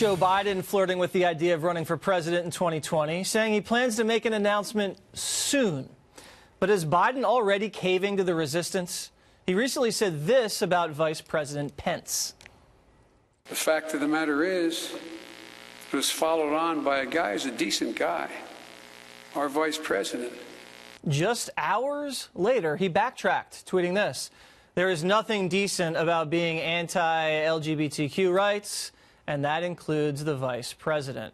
Joe Biden flirting with the idea of running for president in 2020, saying he plans to make an announcement soon. But is Biden already caving to the resistance? He recently said this about Vice President Pence. The fact of the matter is, it was followed on by a guy who's a decent guy, our vice president. Just hours later, he backtracked, tweeting this: "There is nothing decent about being anti-LGBTQ rights, and that includes the vice president."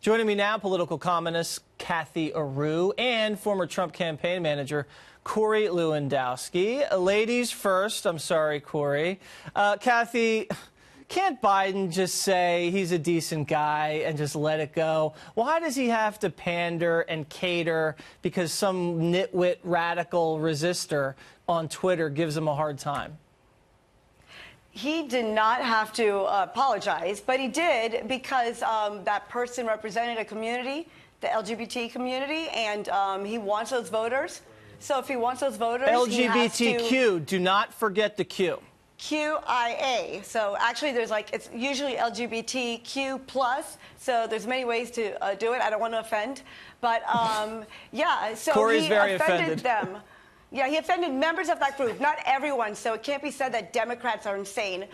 Joining me now, political columnist Cathy Araud and former Trump campaign manager Corey Lewandowski. Ladies first. I'm sorry, Corey. Cathy, can't Biden just say he's a decent guy and just let it go? Why does he have to pander and cater because some nitwit radical resistor on Twitter gives him a hard time? He did not have to apologize, but he did because that person represented a community, the LGBT community, and he wants those voters. So if he wants those voters, LGBTQ, he has to... do not forget the Q. QIA. So actually there's it's usually LGBTQ plus. So there's many ways to do it. I don't want to offend, but yeah. So Corey's he very offended offended. them. Yeah, he offended members of that group, not everyone. So it can't be said that Democrats are insane.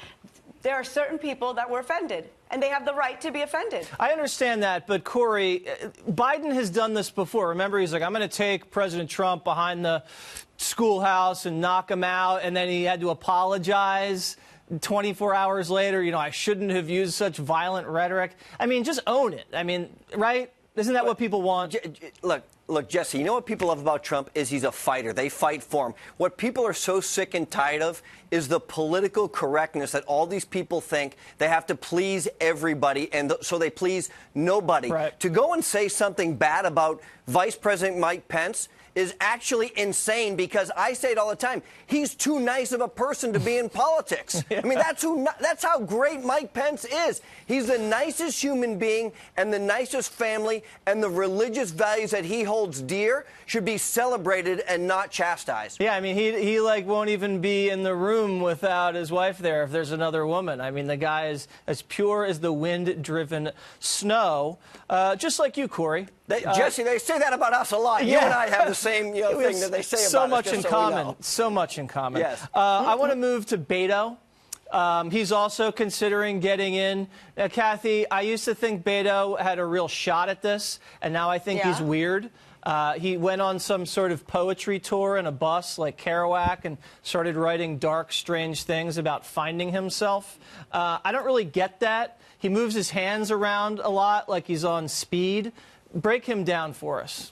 There are certain people that were offended, and they have the right to be offended. I understand that, but Corey, Biden has done this before. Remember, he's like, I'm going to take President Trump behind the schoolhouse and knock him out, and then he had to apologize 24 hours later. You know, I shouldn't have used such violent rhetoric. I mean, just own it. I mean, right? Isn't that what people want? Look, Jesse, you know what people love about Trump is he's a fighter. They fight for him. What people are so sick and tired of is the political correctness that all these people think they have to please everybody, and so they please nobody. Right. To go and say something bad about Vice President Mike Pence is actually insane, because I say it all the time. He's too nice of a person to be in politics. Yeah. I mean, that's how great Mike Pence is. He's the nicest human being and the nicest family, and the religious values that he holds dear should be celebrated and not chastised. Yeah, I mean, he won't even be in the room without his wife there if there's another woman. I mean, the guy is as pure as the wind-driven snow, just like you, Corey. Jesse, they say that about us a lot. Yeah. You and I have the same thing that they say about us. So much in common. So much in common. Yes. I want to move to Beto. He's also considering getting in. Now, Cathy, I used to think Beto had a real shot at this, and now I think he's weird. He went on some sort of poetry tour in a bus like Kerouac and started writing dark, strange things about finding himself. I don't really get that. He moves his hands around a lot like he's on speed. Break him down for us.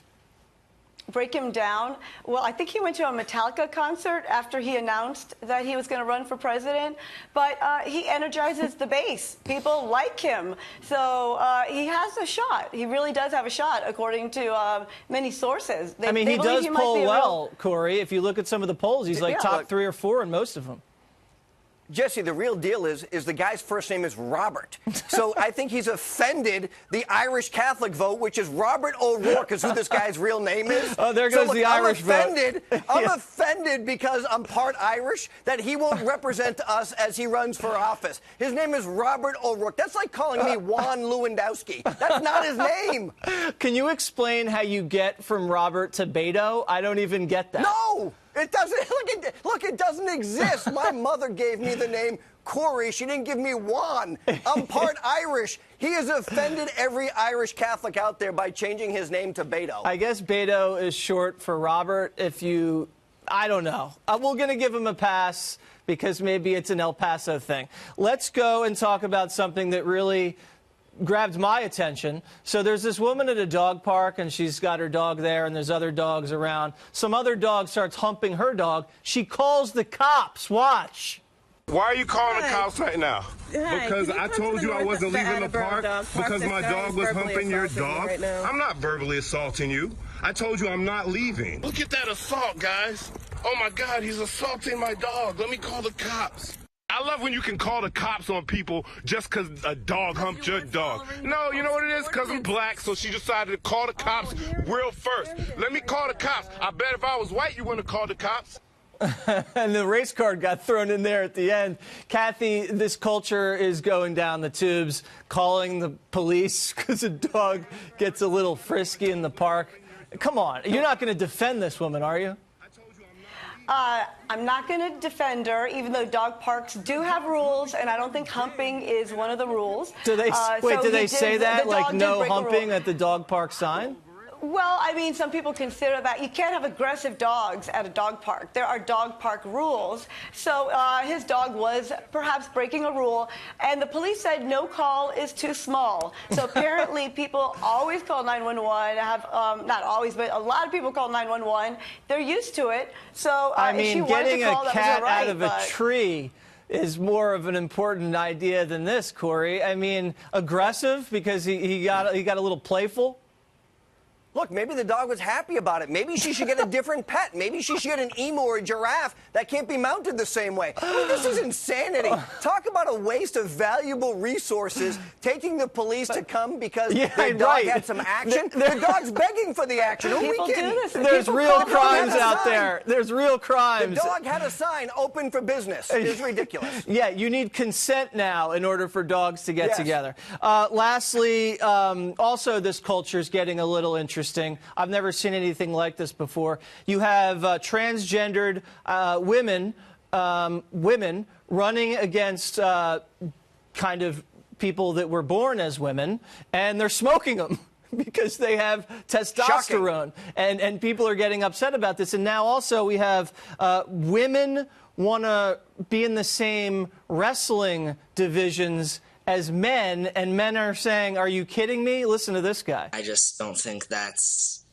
Break him down? Well, I think he went to a Metallica concert after he announced that he was going to run for president. But he energizes the base. People like him. So he has a shot. He really does have a shot, according to many sources. I mean, he does poll well, Corey. If you look at some of the polls, he's like top 3 or 4 in most of them. Jesse, the real deal is the guy's first name is Robert. So I think he's offended the Irish Catholic vote, which is Robert O'Rourke is who this guy's real name is. Oh, there goes the Irish vote. I'm offended because I'm part Irish that he won't represent us as he runs for office. His name is Robert O'Rourke. That's like calling me Juan Lewandowski. That's not his name. Can you explain how you get from Robert to Beto? I don't even get that. No! It doesn't. Look, it doesn't exist. My mother gave me the name Corey. She didn't give me Juan. I'm part Irish. He has offended every Irish Catholic out there by changing his name to Beto. I guess Beto is short for Robert. I don't know. We're going to give him a pass because maybe it's an El Paso thing. Let's go and talk about something that really grabbed my attention. So there's this woman at a dog park, and she's got her dog there, and there's other dogs around. Some other dog starts humping her dog. She calls the cops. Watch. Why are you calling the cops right now? Because I told you I wasn't leaving the park because my dog was humping your dog. I'm not verbally assaulting you. I told you I'm not leaving. Look at that assault, guys. Oh, my God, he's assaulting my dog. Let me call the cops. I love when you can call the cops on people just because a dog humped your dog. No, you know what it is? Because I'm black, so she decided to call the cops real first. Let me call the cops. I bet if I was white, you wouldn't have called the cops. And the race card got thrown in there at the end. Kathy, this culture is going down the tubes, calling the police because a dog gets a little frisky in the park. Come on, you're not going to defend this woman, are you? I'm not going to defend her, even though dog parks do have rules, and I don't think humping is one of the rules. Do they do they say that, like no humping at the dog park sign? Well, I mean, some people consider that. You can't have aggressive dogs at a dog park. There are dog park rules. So his dog was perhaps breaking a rule, and the police said no call is too small. So apparently people always call 911, not always, but a lot of people call 911. They're used to it. So I if mean, she wanted getting to call, a cat out of a but tree is more of an important idea than this, Corey. I mean, aggressive because he got a little playful. Look, maybe the dog was happy about it. Maybe she should get a different pet. Maybe she should get an emu or a giraffe that can't be mounted the same way. I mean, this is insanity. Talk about a waste of valuable resources, taking the police to come because their dog had some action. Their dog's begging for the action. Who are we people kidding? do this. There's People real call crimes 911. out there. There's real crimes. The dog had a sign open for business. It's ridiculous. Yeah, you need consent now in order for dogs to get Yes. together. Lastly, also this culture is getting a little interesting. I've never seen anything like this before. You have transgendered women running against kind of people that were born as women, and they're smoking them because they have testosterone. And people are getting upset about this. And now also we have women want to be in the same wrestling divisions as men, and men are saying, are you kidding me? Listen to this guy. I just don't think that's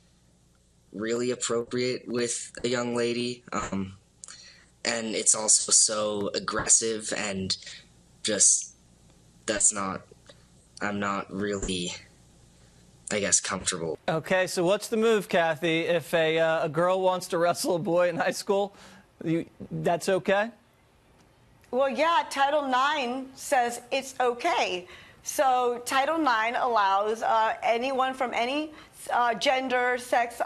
really appropriate with a young lady. And it's also so aggressive and just, I'm not really, I guess, comfortable. Okay, so what's the move, Kathy? If a girl wants to wrestle a boy in high school, that's okay? Well, yeah, Title IX says it's okay. So Title IX allows anyone from any gender, sex,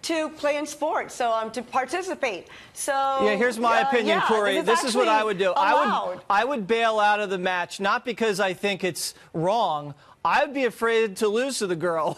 to play in sports, so to participate. So yeah, here's my opinion, Corey. This is what I would do. Allowed. I would bail out of the match, not because I think it's wrong. I'd be afraid to lose to the girl,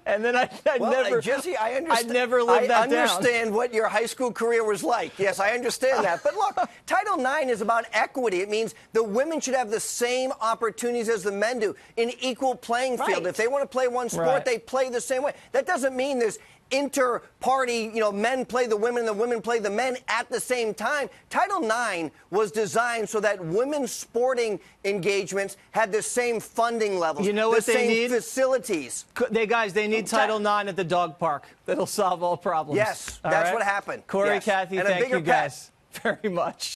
and then I'd never. Jesse, I understand. I'd never live that down. I understand what your high school career was like. Yes, I understand that. But look, Title IX is about equity. It means the women should have the same opportunities as the men do, in equal playing field. Right. If they want to play one sport, Right. they play the same way. That doesn't mean there's inter-party, men play the women and the women play the men at the same time. Title IX was designed so that women's sporting engagements had the same funding levels, You know what the they same need? facilities. They need Title IX at the dog park. That'll solve all problems. Yes, All that's right? what happened. Corey, Yes. Kathy, And a thank bigger you pet. guys very much.